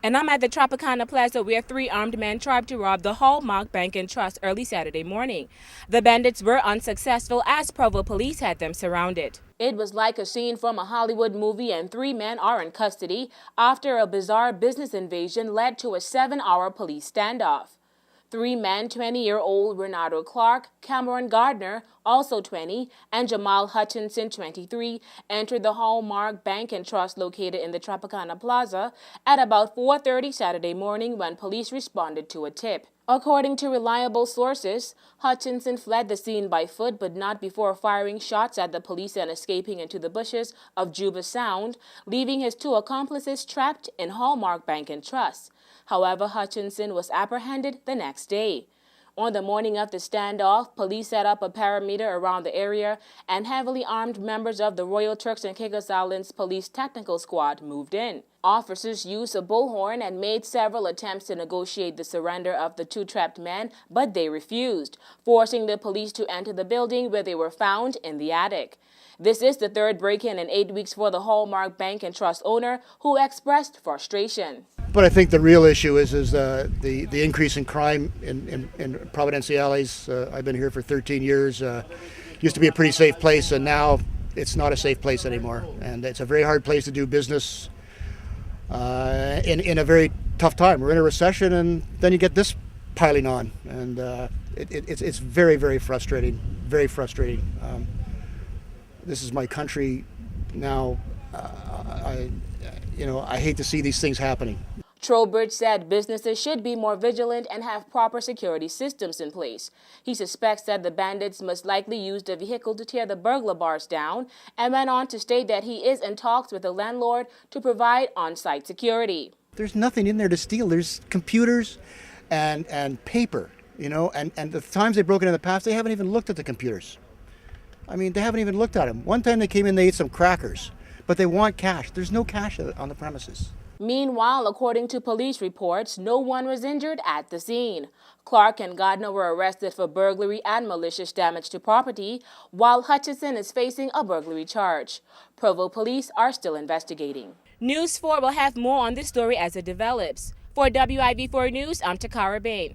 And I'm at the Tropicana Plaza where three armed men tried to rob the Hallmark Bank and Trust early Saturday morning. The bandits were unsuccessful as Provo police had them surrounded. It was like a scene from a Hollywood movie, and three men are in custody after a bizarre business invasion led to a 7-hour police standoff. Three men, 20-year-old Renato Clark, Cameron Gardner, also 20, and Jamal Hutchinson, 23, entered the Hallmark Bank and Trust located in the Tropicana Plaza at about 4:30 Saturday morning when police responded to a tip. According to reliable sources, Hutchinson fled the scene by foot but not before firing shots at the police and escaping into the bushes of Juba Sound, leaving his two accomplices trapped in Hallmark Bank and Trust. However, Hutchinson was apprehended the next day. On the morning of the standoff, police set up a perimeter around the area, and heavily armed members of the Royal Turks and Caicos Islands Police Technical Squad moved in. Officers used a bullhorn and made several attempts to negotiate the surrender of the two trapped men, but they refused, forcing the police to enter the building where they were found in the attic. This is the third break-in in 8 weeks for the Hallmark Bank and Trust owner, who expressed frustration. But I think the real issue is the increase in crime in Providenciales. I've been here for 13 years. Used to be a pretty safe place, and now it's not a safe place anymore. And it's a very hard place to do business in a very tough time. We're in a recession, and then you get this piling on, and it's very, very frustrating. Very frustrating. This is my country now. I hate to see these things happening. Trowbridge said businesses should be more vigilant and have proper security systems in place. He suspects that the bandits must likely use the vehicle to tear the burglar bars down, and went on to state that he is in talks with the landlord to provide on-site security. There's nothing in there to steal. There's computers and paper, and the times they've broken in the past, they haven't even looked at the computers. I mean, they haven't even looked at them. One time they came in, they ate some crackers, but they want cash. There's no cash on the premises. Meanwhile, according to police reports, no one was injured at the scene. Clark and Gardner were arrested for burglary and malicious damage to property, while Hutchinson is facing a burglary charge. Provo police are still investigating. News 4 will have more on this story as it develops. For WIV4 News, I'm Takara Bain.